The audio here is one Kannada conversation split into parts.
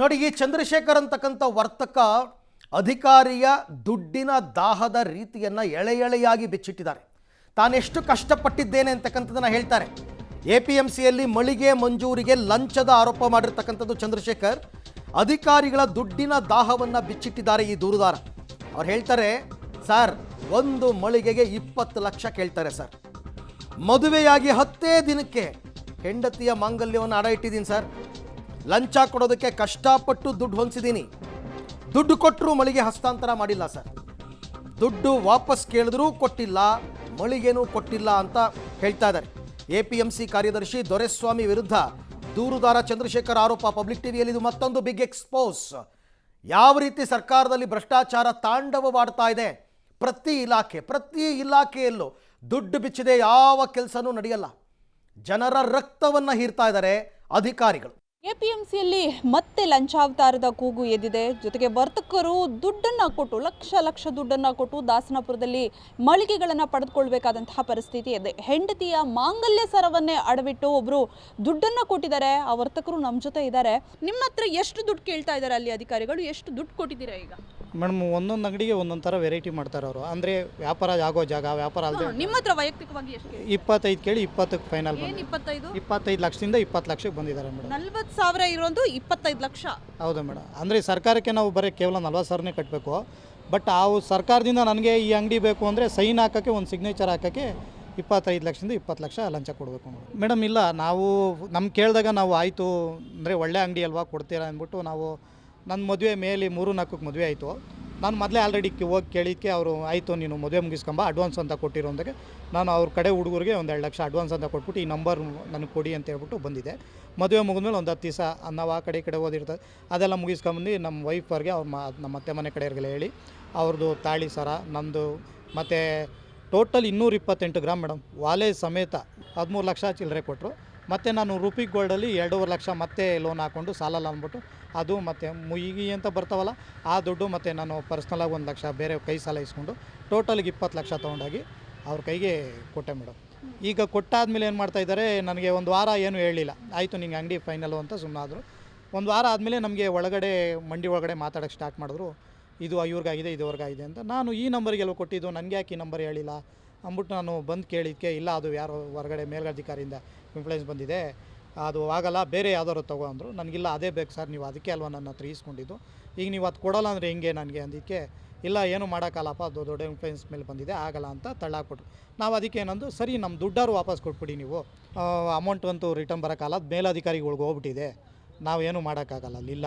ನೋಡಿ, ಈ ಚಂದ್ರಶೇಖರ್ ಅಂತಕ್ಕಂಥ ವರ್ತಕ ಅಧಿಕಾರಿಯ ದುಡ್ಡಿನ ದಾಹದ ರೀತಿಯನ್ನು ಎಳೆಯಾಗಿ ಬಿಚ್ಚಿಟ್ಟಿದ್ದಾರೆ. ತಾನೆಷ್ಟು ಕಷ್ಟಪಟ್ಟಿದ್ದೇನೆ ಅಂತಕ್ಕಂಥದ್ದನ್ನು ಹೇಳ್ತಾರೆ. APMCಯಲ್ಲಿ ಮಳಿಗೆ ಮಂಜೂರಿಗೆ ಲಂಚದ ಆರೋಪ ಮಾಡಿರ್ತಕ್ಕಂಥದ್ದು ಚಂದ್ರಶೇಖರ್. ಅಧಿಕಾರಿಗಳ ದುಡ್ಡಿನ ದಾಹವನ್ನು ಬಿಚ್ಚಿಟ್ಟಿದ್ದಾರೆ ಈ ದೂರುದಾರ. ಅವ್ರು ಹೇಳ್ತಾರೆ, ಸರ್, ಒಂದು ಮಳಿಗೆಗೆ 20 ಲಕ್ಷ ಕೇಳ್ತಾರೆ ಸರ್. ಮದುವೆಯಾಗಿ 10 ದಿನಕ್ಕೆ ಹೆಂಡತಿಯ ಮಾಂಗಲ್ಯವನ್ನು ಅಡ ಇಟ್ಟಿದ್ದೀನಿ ಸರ್. ಲಂಚ ಕೊಡೋದಕ್ಕೆ ಕಷ್ಟಪಟ್ಟು ದುಡ್ಡು ಹೊಂದಿಸಿದ್ದೀನಿ. ದುಡ್ಡು ಕೊಟ್ಟರು ಮಳಿಗೆ ಹಸ್ತಾಂತರ ಮಾಡಿಲ್ಲ ಸರ್. ದುಡ್ಡು ವಾಪಸ್ ಕೇಳಿದ್ರೂ ಕೊಟ್ಟಿಲ್ಲ, ಮಳಿಗೆನೂ ಕೊಟ್ಟಿಲ್ಲ ಅಂತ ಹೇಳ್ತಾ ಇದ್ದಾರೆ. APMC ಕಾರ್ಯದರ್ಶಿ ದೊರೆಸ್ವಾಮಿ ವಿರುದ್ಧ ದೂರುದಾರ ಚಂದ್ರಶೇಖರ್ ಆರೋಪ. ಪಬ್ಲಿಕ್ ಟಿವಿಯಲ್ಲಿ ಇದು ಮತ್ತೊಂದು ಬಿಗ್ ಎಕ್ಸ್ಪೋಸ್. ಯಾವ ರೀತಿ ಸರ್ಕಾರದಲ್ಲಿ ಭ್ರಷ್ಟಾಚಾರ ತಾಂಡವವಾಡ್ತಾ ಇದೆ. ಪ್ರತಿ ಇಲಾಖೆಯಲ್ಲೂ ದುಡ್ಡು ಬಿಚ್ಚದೆ ಯಾವ ಕೆಲಸನೂ ನಡೆಯಲ್ಲ. ಜನರ ರಕ್ತವನ್ನು ಹೀರ್ತಾ ಇದ್ದಾರೆ ಅಧಿಕಾರಿಗಳು. APMCಯಲ್ಲಿ ಮತ್ತೆ ಲಂಚಾವತಾರದ ಕೂಗು ಎದ್ದಿದೆ. ಜೊತೆಗೆ ವರ್ತಕರು ದುಡ್ಡನ್ನು ಕೊಟ್ಟು ಲಕ್ಷ ದುಡ್ಡನ್ನು ಕೊಟ್ಟು ದಾಸನಪುರದಲ್ಲಿ ಮಳಿಗೆಗಳನ್ನು ಪಡೆದುಕೊಳ್ಬೇಕಾದಂತಹ ಪರಿಸ್ಥಿತಿ ಇದೆ. ಹೆಂಡತಿಯ ಮಾಂಗಲ್ಯ ಸರವನ್ನೇ ಅಡವಿಟ್ಟು ಒಬ್ಬರು ದುಡ್ಡನ್ನು ಕೊಟ್ಟಿದ್ದಾರೆ. ಆ ವರ್ತಕರು ನಮ್ಮ ಜೊತೆ ಇದ್ದಾರೆ. ನಿಮ್ಮ ಹತ್ರ ಎಷ್ಟು ದುಡ್ಡು ಕೇಳ್ತಾ ಇದ್ದಾರೆ ಅಲ್ಲಿ ಅಧಿಕಾರಿಗಳು? ಎಷ್ಟು ದುಡ್ಡು ಕೊಟ್ಟಿದ್ದೀರಾ ಈಗ? ಮೇಡಮ್, ಒಂದೊಂದು ಅಂಗಡಿಗೆ ಒಂದೊಂದು ಥರ ವೆರೈಟಿ ಮಾಡ್ತಾರೆ ಅವರು. ಅಂದರೆ ವ್ಯಾಪಾರ ಆಗೋ ಜಾಗ, ವ್ಯಾಪಾರ ಅಲ್ಲದೆ ನಿಮ್ಮ ಹತ್ರ ವೈಯಕ್ತಿಕವಾಗಿ ಎಷ್ಟು? 25 ಕೇಳಿ 20ಕ್ಕೆ ಫೈನಲ್ ಬಂದು 25 ಲಕ್ಷದಿಂದ 20 ಲಕ್ಷಕ್ಕೆ ಬಂದಿದ್ದಾರೆ ಮೇಡಮ್. 40,000 ಇರೋದು 25 ಲಕ್ಷ. ಹೌದಾ ಮೇಡಮ್? ಅಂದರೆ ಸರ್ಕಾರಕ್ಕೆ ನಾವು ಬರೀ ಕೇವಲ 40,000ನೇ ಕಟ್ಟಬೇಕು. ಬಟ್ ಆ ಸರ್ಕಾರದಿಂದ ನನಗೆ ಈ ಅಂಗಡಿ ಬೇಕು ಅಂದರೆ ಸೈನ್ ಹಾಕೋಕ್ಕೆ, ಒಂದು ಸಿಗ್ನೇಚರ್ ಹಾಕೋಕ್ಕೆ 25 ಲಕ್ಷದಿಂದ 20 ಲಕ್ಷ ಲಂಚ ಕೊಡಬೇಕು ಮೇಡಮ್. ಇಲ್ಲ, ನಾವು ನಮ್ಗೆ ಕೇಳಿದಾಗ ನಾವು ಆಯಿತು ಅಂದರೆ ಒಳ್ಳೆ ಅಂಗಡಿ ಅಲ್ವಾ ಕೊಡ್ತೀರಾ ಅಂದ್ಬಿಟ್ಟು ನಾವು, ನನ್ನ ಮದುವೆ ಮೇಲೆ 3-4ಕ್ಕೆ ಮದುವೆ ಆಯಿತು. ನಾನು ಮೊದಲೇ ಆಲ್ರೆಡಿ ಹೋಗಿ ಕೇಳಿದ್ದಕ್ಕೆ ಅವರು ಆಯಿತು ನೀನು ಮದುವೆ ಮುಗಿಸ್ಕೊಂಬ ಅಡ್ವಾನ್ಸ್ ಅಂತ ಕೊಟ್ಟಿರೋಂದಾಗೆ ನಾನು ಅವ್ರ ಕಡೆ ಹುಡುಗರಿಗೆ 2 ಲಕ್ಷ ಅಡ್ವಾನ್ಸ್ ಅಂತ ಕೊಟ್ಬಿಟ್ಟು ಈ ನಂಬರ್ ನನಗೆ ಕೊಡಿ ಅಂತ ಹೇಳ್ಬಿಟ್ಟು ಬಂದಿದೆ. ಮದುವೆ ಮುಗಿದ್ಮೇಲೆ ಒಂದು 10 ದಿವಸ ನಾವು ಆ ಕಡೆ ಓದಿರ್ತದೆ ಅದೆಲ್ಲ ಮುಗಿಸ್ಕೊಂಬಂದು ನಮ್ಮ ವೈಫರ್ಗೆ ಅವ್ರ ನಮ್ಮ ಅತ್ತೆ ಮನೆ ಕಡೆಯವ್ರಿಗೆಲ್ಲ ಹೇಳಿ ಅವ್ರದ್ದು ತಾಳಿ ಸರ ನಂದು ಮತ್ತು ಟೋಟಲ್ 228 ಗ್ರಾಮ್ ಮೇಡಮ್ ವಾಲೆ ಸಮೇತ 13 ಲಕ್ಷ ಚಿಲ್ಲರೆ ಕೊಟ್ಟರು. ಮತ್ತು ನಾನು ರೂಪಿ ಗೋಲ್ಡಲ್ಲಿ 2.5 ಲಕ್ಷ ಮತ್ತೆ ಲೋನ್ ಹಾಕ್ಕೊಂಡು ಸಾಲಲ್ಲ ಅಂದ್ಬಿಟ್ಟು ಅದು ಮತ್ತು ಮುಯಿಗಿ ಅಂತ ಬರ್ತಾವಲ್ಲ ಆ ದುಡ್ಡು ಮತ್ತು ನಾನು ಪರ್ಸ್ನಲಾಗಿ 1 ಲಕ್ಷ ಬೇರೆ ಕೈ ಸಾಲ ಇಸ್ಕೊಂಡು ಟೋಟಲ್ಗೆ 20 ಲಕ್ಷ ತೊಗೊಂಡೋಗಿ ಅವ್ರ ಕೈಗೆ ಕೊಟ್ಟೆ ಮೇಡಮ್. ಈಗ ಕೊಟ್ಟಾದ್ಮೇಲೆ ಏನು ಮಾಡ್ತಾಯಿದ್ದಾರೆ, ನನಗೆ ಒಂದು ವಾರ ಏನು ಹೇಳಿಲ್ಲ. ಆಯಿತು ನಿಂಗೆ ಅಂಗಡಿ ಫೈನಲ್ಲು ಅಂತ ಸುಮ್ಮನಾದರು. ಒಂದು ವಾರ ಆದಮೇಲೆ ನಮಗೆ ಮಂಡಿ ಒಳಗಡೆ ಮಾತಾಡೋಕ್ಕೆ ಸ್ಟಾರ್ಟ್ ಮಾಡಿದ್ರು. ಇದು ಇವ್ರಿಗಾಗಿದೆ, ಇದುವರೆಗಾಗಿದೆ ಅಂತ. ನಾನು ಈ ನಂಬರಿಗೆಲ್ಲ ಕೊಟ್ಟಿದ್ದು, ನನಗೆ ಯಾಕೆ ಈ ನಂಬರ್ ಹೇಳಿಲ್ಲ ಅಂದ್ಬಿಟ್ಟು ನಾನು ಬಂದು ಕೇಳಿದ್ದಕ್ಕೆ, ಇಲ್ಲ ಅದು ಯಾರೋ ಹೊರಗಡೆ ಮೇಲ್ಗಧಿಕಾರಿಯಿಂದ ಇನ್ಫ್ಲೂಯೆನ್ಸ್ ಬಂದಿದೆ, ಅದು ಆಗಲ್ಲ, ಬೇರೆ ಯಾವ್ದಾದ್ರು ತಗೋ ಅಂದರು. ನನಗಿಲ್ಲ ಅದೇ ಬೇಕು ಸರ್, ನೀವು ಅದಕ್ಕೆ ಅಲ್ವಾ ನನ್ನ ಹತ್ರ ಈಸ್ಕೊಂಡಿದ್ದು, ಈಗ ನೀವು ಅದು ಕೊಡೋಲ್ಲ ಅಂದರೆ ಹೆಂಗೆ ನನಗೆ ಅಂದಿದ್ದಕ್ಕೆ, ಇಲ್ಲ ಏನು ಮಾಡೋಕ್ಕಲ್ಲಪ್ಪ, ಅದು ದೊಡ್ಡ ಇನ್ಫ್ಲೂಯೆನ್ಸ್ ಮೇಲೆ ಬಂದಿದೆ, ಆಗಲ್ಲ ಅಂತ ತಳ್ಳಾಕ್ಬಿಟ್ರು. ನಾವು ಅದಕ್ಕೆ ಏನಂದು, ಸರಿ ನಮ್ಮ ದುಡ್ಡಾರು ವಾಪಸ್ ಕೊಟ್ಬಿಡಿ, ನೀವು ಅಮೌಂಟ್ ಅಂತೂ ರಿಟರ್ನ್ ಬರೋಕ್ಕಲ್ಲ, ಮೇಲಧಿಕಾರಿಗಳಿಗೆ ಹೋಗ್ಬಿಟ್ಟಿದೆ, ನಾವೇನು ಮಾಡೋಕ್ಕಾಗಲ್ಲ ಅಲ್ಲಿಲ್ಲ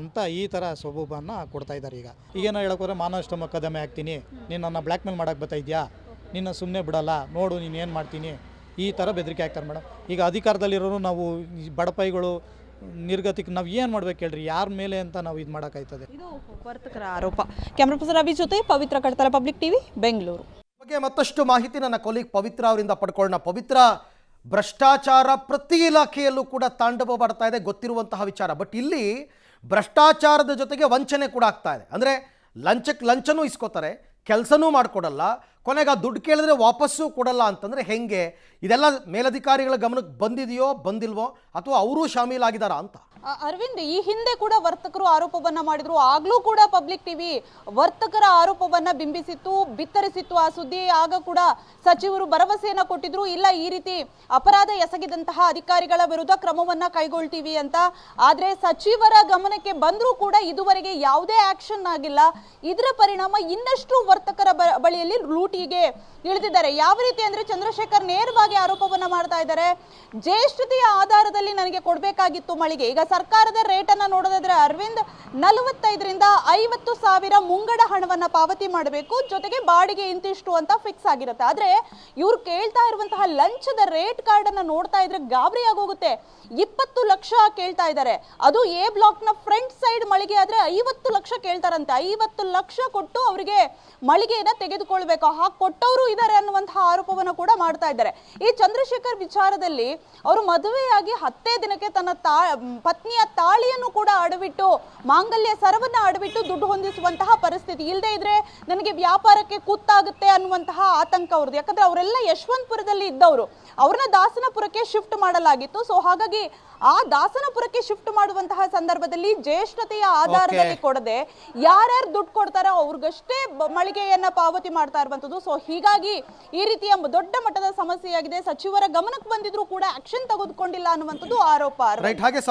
ಅಂತ ಈ ಥರ ಸೊಬೂಬನ್ನು ಕೊಡ್ತಾಯಿದ್ದಾರೆ. ಈಗೇನೋ ಹೇಳೋಕ್ಕೋದ್ರೆ ಮಾನನಷ್ಟ ಮೊಕದ್ದಮೆ ಹಾಕ್ತೀನಿ, ನೀನು ನನ್ನ ಬ್ಲ್ಯಾಕ್ ಮೇಲ್ ಮಾಡೋಕ್ಕೆ ಬರ್ತಾಯಿದ್ಯಾ, ನಿನ್ನ ಸುಮ್ಮನೆ ಬಿಡಲ್ಲ, ನೋಡು ನೀನು ಏನು ಮಾಡ್ತೀನಿ, ಈ ಥರ ಬೆದರಿಕೆ ಹಾಕ್ತಾರೆ ಮೇಡಮ್. ಈಗ ಅಧಿಕಾರದಲ್ಲಿರೋರು ನಾವು ಬಡಪಾಯಿಗಳು ನಿರ್ಗತಿಗೆ ನಾವು ಏನು ಮಾಡ್ಬೇಕು ಹೇಳ್ರಿ, ಯಾರ ಮೇಲೆ ಅಂತ ನಾವು ಇದು ಮಾಡೋಕ್ಕಾಯ್ತದೆ? ಇದು ವರ್ತಕರ ಆರೋಪ. ಕ್ಯಾಮ್ರಾ ಪರ್ಸನ್ ರವಿ ಜೊತೆ ಪವಿತ್ರ ಕಡ್ತಾರ, ಪಬ್ಲಿಕ್ ಟಿವಿ, ಬೆಂಗಳೂರು. ಬಗ್ಗೆ ಮತ್ತಷ್ಟು ಮಾಹಿತಿ ನನ್ನ ಕೊಲೀಗ್ ಪವಿತ್ರ ಅವರಿಂದ ಪಡ್ಕೊಳ್ಳೋಣ. ಪವಿತ್ರ, ಭ್ರಷ್ಟಾಚಾರ ಪ್ರತಿ ಇಲಾಖೆಯಲ್ಲೂ ಕೂಡ ತಾಂಡವವಾಡ್ತಾ ಇದೆ, ಗೊತ್ತಿರುವಂತಹ ವಿಚಾರ. ಬಟ್ ಇಲ್ಲಿ ಭ್ರಷ್ಟಾಚಾರದ ಜೊತೆಗೆ ವಂಚನೆ ಕೂಡ ಆಗ್ತಾ ಇದೆ. ಅಂದರೆ ಲಂಚನೂ ಇಸ್ಕೋತಾರೆ, ಕೆಲಸನೂ ಮಾಡಿಕೊಡಲ್ಲ, ಕೊನೆಗೆ ಆ ದುಡ್ಡು ಕೇಳಿದ್ರೆ ವಾಪಸ್ಸು ಕೊಡಲ್ಲ ಅಂತಂದರೆ ಹೆಂಗೆ? ಇದೆಲ್ಲ ಮೇಲಧಿಕಾರಿಗಳ ಗಮನಕ್ಕೆ ಬಂದಿದೆಯೋ ಬಂದಿಲ್ವೋ, ಅಥವಾ ಅವರೂ ಶಾಮೀಲಾಗಿದ್ದಾರಾ ಅಂತ? ಅರವಿಂದ್, ಈ ಹಿಂದೆ ಕೂಡ ವರ್ತಕರು ಆರೋಪವನ್ನ ಮಾಡಿದ್ರು. ಆಗ್ಲೂ ಕೂಡ ಪಬ್ಲಿಕ್ ಟಿವಿ ವರ್ತಕರ ಆರೋಪವನ್ನ ಬಿಂಬಿಸಿತ್ತು, ಬಿತ್ತರಿಸಿತ್ತು ಆ ಸುದ್ದಿ. ಆಗ ಕೂಡ ಸಚಿವರು ಭರವಸೆಯನ್ನ ಕೊಟ್ಟಿದ್ರು, ಇಲ್ಲ ಈ ರೀತಿ ಅಪರಾಧ ಎಸಗಿದಂತಹ ಅಧಿಕಾರಿಗಳ ವಿರುದ್ಧ ಕ್ರಮವನ್ನ ಕೈಗೊಳ್ತೀವಿ ಅಂತ. ಆದ್ರೆ ಸಚಿವರ ಗಮನಕ್ಕೆ ಬಂದ್ರೂ ಕೂಡ ಇದುವರೆಗೆ ಯಾವುದೇ ಆಕ್ಷನ್ ಆಗಿಲ್ಲ. ಇದರ ಪರಿಣಾಮ ಇನ್ನಷ್ಟು ವರ್ತಕರ ಬಳಿಯಲ್ಲಿ ಲೂಟಿಗೆ ಇಳಿದಿದ್ದಾರೆ. ಯಾವ ರೀತಿ ಅಂದ್ರೆ, ಚಂದ್ರಶೇಖರ್ ನೇರವಾಗಿ ಆರೋಪವನ್ನ ಮಾಡ್ತಾ ಇದ್ದಾರೆ, ಜ್ಯೇಷ್ಠತೆಯ ಆಧಾರದಲ್ಲಿ ನನಗೆ ಕೊಡಬೇಕಾಗಿತ್ತು ಮಳಿಗೆ. ಈಗ ಸರ್ಕಾರದ ರೇಟ್ ಅನ್ನ ನೋಡೋದಾದ್ರೆ ಅರವಿಂದ್, 45ರಿಂದ 50 ಸಾವಿರ ಮುಂಗಡ ಹಣವನ್ನ ಪಾವತಿ ಮಾಡಬೇಕು, ಜೊತೆಗೆ ಬಾಡಿಗೆ ಇಂತಿಷ್ಟು ಅಂತ ಫಿಕ್ಸ್ ಆಗಿರುತ್ತೆ. ಆದ್ರೆ ಇವ್ರು ಕೇಳ್ತಾ ಇರುವಂತಹ ಲಂಚದ ರೇಟ್ ಕಾರ್ಡ್ ಅನ್ನ ನೋಡ್ತಾ ಇದ್ರೆ ಗಾಬರಿ ಆಗೋಗುತ್ತೆ. 20 ಲಕ್ಷ ಕೇಳ್ತಾ ಇದ್ದಾರೆ. ಅದು ಎ ಬ್ಲಾಕ್ ನ ಫ್ರಂಟ್ ಸೈಡ್ ಮಳಿಗೆ ಆದ್ರೆ 50 ಲಕ್ಷ ಕೇಳ್ತಾರಂತೆ. 50 ಲಕ್ಷ ಕೊಟ್ಟು ಅವರಿಗೆ ಮಳಿಗೆಯನ್ನ ತೆಗೆದುಕೊಳ್ಬೇಕು. ಹಾಗೆ ಕೊಟ್ಟವರು ಇದ್ದಾರೆ ಅನ್ನುವಂತಹ ಆರೋಪವನ್ನು ಕೂಡ ಮಾಡ್ತಾ ಇದ್ದಾರೆ. ಈ ಚಂದ್ರಶೇಖರ್ ವಿಚಾರದಲ್ಲಿ ಅವರು ಮದುವೆಯಾಗಿ 10 ದಿನಕ್ಕೆ ತನ್ನ ಪತ್ನಿಯ ತಾಳಿಯನ್ನು ಕೂಡ ಅಡವಿಟ್ಟು, ಮಾಂಗಲ್ಯ ಸರವನ್ನ ಅಡವಿಟ್ಟು ದುಡ್ಡು ಹೊಂದಿಸುವಂತಹ ಪರಿಸ್ಥಿತಿ. ಇಲ್ಲದೆ ಇದ್ರೆ ನನಗೆ ವ್ಯಾಪಾರಕ್ಕೆ ಕೂತಾಗುತ್ತೆ ಅನ್ನುವಂತಹ ಆತಂಕ ಅವ್ರದ್ದು. ಯಾಕಂದ್ರೆ ಅವರೆಲ್ಲ ಯಶವಂತಪುರದಲ್ಲಿ ಇದ್ದವರು, ಅವ್ರನ್ನ ದಾಸನಪುರಕ್ಕೆ ಶಿಫ್ಟ್ ಮಾಡಲಾಗಿತ್ತು. ಸೊ ಹಾಗಾಗಿ ಆ ದಾಸನಪುರಕ್ಕೆ ಶಿಫ್ಟ್ ಮಾಡುವಂತಹ ಸಂದರ್ಭದಲ್ಲಿ ಜ್ಯೇಷ್ಠತೆಯ ಆಧಾರದಲ್ಲಿ ಕೊಡದೆ ಯಾರ್ಯಾರು ದುಡ್ಡು ಕೊಡ್ತಾರೋ ಅವ್ರಿಗಷ್ಟೇ ಮಳಿಗೆಯನ್ನ ಪಾವತಿ ಮಾಡ್ತಾ ಇರುವಂತದ್ದು. ಸೊ ಹೀಗಾಗಿ ಈ ರೀತಿಯ ದೊಡ್ಡ ಮಟ್ಟದ ಸಮಸ್ಯೆಯಾಗಿದೆ. ಸಚಿವರ ಗಮನಕ್ಕೆ ಬಂದಿದ್ರು ಕೂಡ ಆಕ್ಷನ್ ತೆಗೆದುಕೊಂಡಿಲ್ಲ ಅನ್ನುವಂಥದ್ದು ಆರೋಪ. ರೈಟ್. ಹಾಗೆ